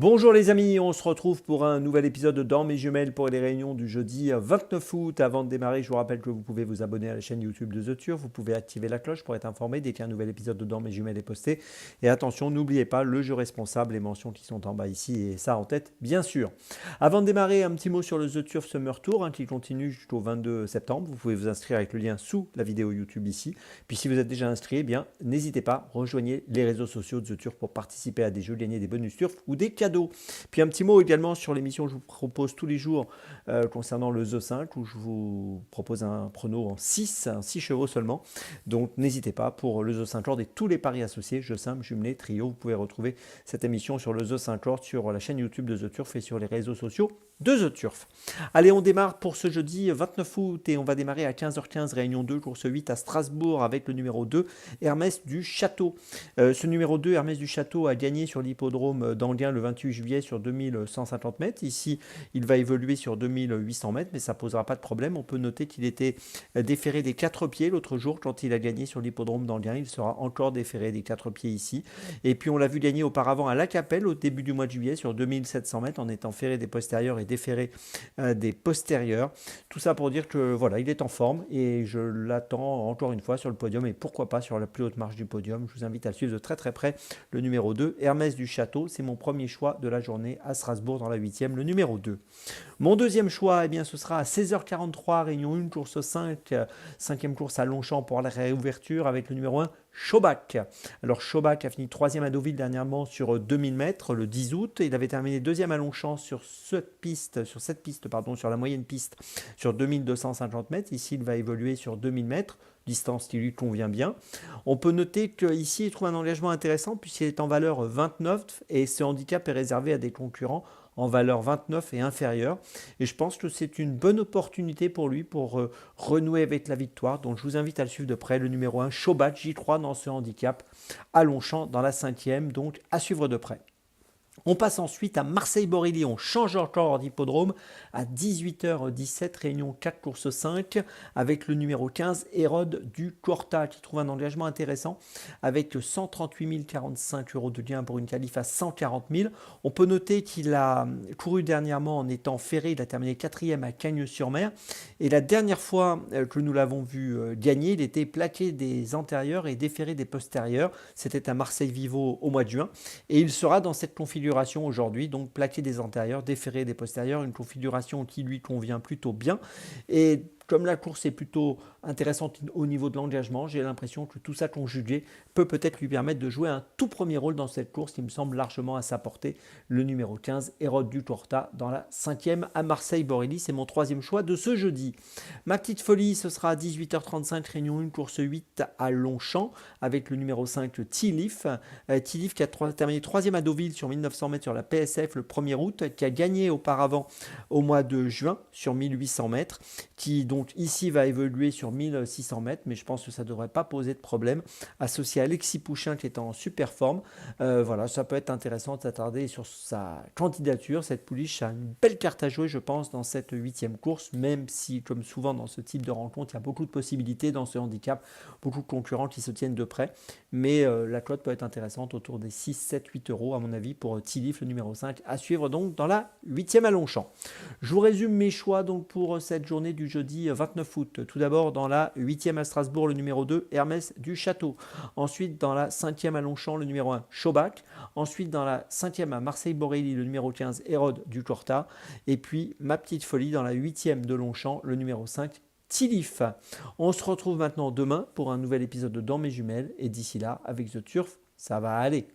Bonjour les amis, on se retrouve pour un nouvel épisode de Dans mes jumelles pour les réunions du jeudi 29 août. Avant de démarrer, je vous rappelle que vous pouvez vous abonner à la chaîne YouTube de The Turf, vous pouvez activer la cloche pour être informé dès qu'un nouvel épisode de Dans mes jumelles est posté. Et attention, n'oubliez pas le jeu responsable, les mentions qui sont en bas ici et ça en tête, bien sûr. Avant de démarrer, un petit mot sur le The Turf Summer Tour qui continue jusqu'au 22 septembre. Vous pouvez vous inscrire avec le lien sous la vidéo YouTube ici. Puis si vous êtes déjà inscrit, eh bien n'hésitez pas, rejoignez les réseaux sociaux de The Turf pour participer à des jeux, gagner des bonus Turf ou des cadeaux. Puis un petit mot également sur l'émission que je vous propose tous les jours concernant le The 5 où je vous propose un prono en 6 chevaux seulement. Donc n'hésitez pas pour le The 5 Lord et tous les paris associés, jeux simples, jumelés, trio. Vous pouvez retrouver cette émission sur le The 5 Lord sur la chaîne YouTube de The Turf et sur les réseaux sociaux de The Turf. Allez, on démarre pour ce jeudi 29 août et on va démarrer à 15h15, réunion 2, course 8 à Strasbourg avec le numéro 2, Hermès du Château. Ce numéro 2, Hermès du Château, a gagné sur l'hippodrome d'Anguin le 28 juillet sur 2150 mètres. Ici, il va évoluer sur 2800 mètres, mais ça ne posera pas de problème. On peut noter qu'il était déféré des 4 pieds l'autre jour quand il a gagné sur l'hippodrome d'Anguin. Il sera encore déféré des 4 pieds ici. Et puis, on l'a vu gagner auparavant à La Capelle au début du mois de juillet sur 2700 mètres en étant ferré des postérieurs et déféré des postérieurs. Tout ça pour dire que voilà, il est en forme et je l'attends encore une fois sur le podium et pourquoi pas sur la plus haute marche du podium. Je vous invite à le suivre de très très près. Le numéro 2, Hermès du Château, c'est mon premier choix de la journée à Strasbourg dans la 8e, le numéro 2. Mon deuxième choix, eh bien, ce sera à 16h43, réunion 1, course 5, 5e course à Longchamp pour la réouverture avec le numéro 1, Schobach. Alors Schobach a fini 3e à Deauville dernièrement sur 2000 mètres le 10 août. Il avait terminé 2e à Longchamp sur cette piste, sur la moyenne piste, sur 2250 mètres. Ici, il va évoluer sur 2000 mètres. Distance qui lui convient bien. On peut noter qu'ici, il trouve un engagement intéressant puisqu'il est en valeur 29 et ce handicap est réservé à des concurrents en valeur 29 et inférieure. Et je pense que c'est une bonne opportunité pour lui pour renouer avec la victoire. Donc je vous invite à le suivre de près. Le numéro 1, Schobach, j'y crois dans ce handicap à Longchamp dans la 5e. Donc à suivre de près. On passe ensuite à Marseille-Borély, on change encore d'hippodrome à 18h17, réunion 4 course 5 avec le numéro 15, Hérode du Corta qui trouve un engagement intéressant avec 138 045 euros de gain pour une qualif à 140 000. On peut noter qu'il a couru dernièrement en étant ferré, il a terminé 4e à Cagnes-sur-Mer et la dernière fois que nous l'avons vu gagner, il était plaqué des antérieurs et déféré des postérieurs. C'était à Marseille-Vivo au mois de juin et il sera dans cette configuration aujourd'hui, donc plaqué des antérieurs, déféré des postérieurs, une configuration qui lui convient plutôt bien. Et comme la course est plutôt intéressante au niveau de l'engagement, j'ai l'impression que tout ça conjugué peut-être lui permettre de jouer un tout premier rôle dans cette course qui me semble largement à sa portée. Le numéro 15, Hérode du Corta, dans la 5e à Marseille-Borély. C'est mon troisième choix de ce jeudi. Ma petite folie, ce sera à 18h35, réunion 1, course 8 à Longchamp, avec le numéro 5, Tilif. Tilif qui a terminé 3e à Deauville sur 1900 mètres sur la PSF le 1er août, qui a gagné auparavant au mois de juin sur 1800 mètres, qui donc ici va évoluer sur 1600 mètres, mais je pense que ça ne devrait pas poser de problème. Associé à Alexis Pouchin qui est en super forme, voilà, ça peut être intéressant de s'attarder sur sa candidature. Cette pouliche a une belle carte à jouer, je pense, dans cette 8e course, même si, comme souvent dans ce type de rencontre, il y a beaucoup de possibilités dans ce handicap, beaucoup de concurrents qui se tiennent de près, mais la cote peut être intéressante autour des 6, 7, 8 euros à mon avis pour Tilif, le numéro 5, à suivre donc dans la 8e à Longchamp. Je vous résume mes choix donc pour cette journée du jeudi 29 août. Tout d'abord dans la 8e à Strasbourg, le numéro 2, Hermès du Château. Ensuite dans la 5e à Longchamp, le numéro 1, Schobach. Ensuite dans la 5e à Marseille-Borély, le numéro 15, Hérode du Corta. Et puis ma petite folie dans la 8e de Longchamp, le numéro 5, Tilif. On se retrouve maintenant demain pour un nouvel épisode de Dans mes jumelles. Et d'ici là, avec The Turf, ça va aller.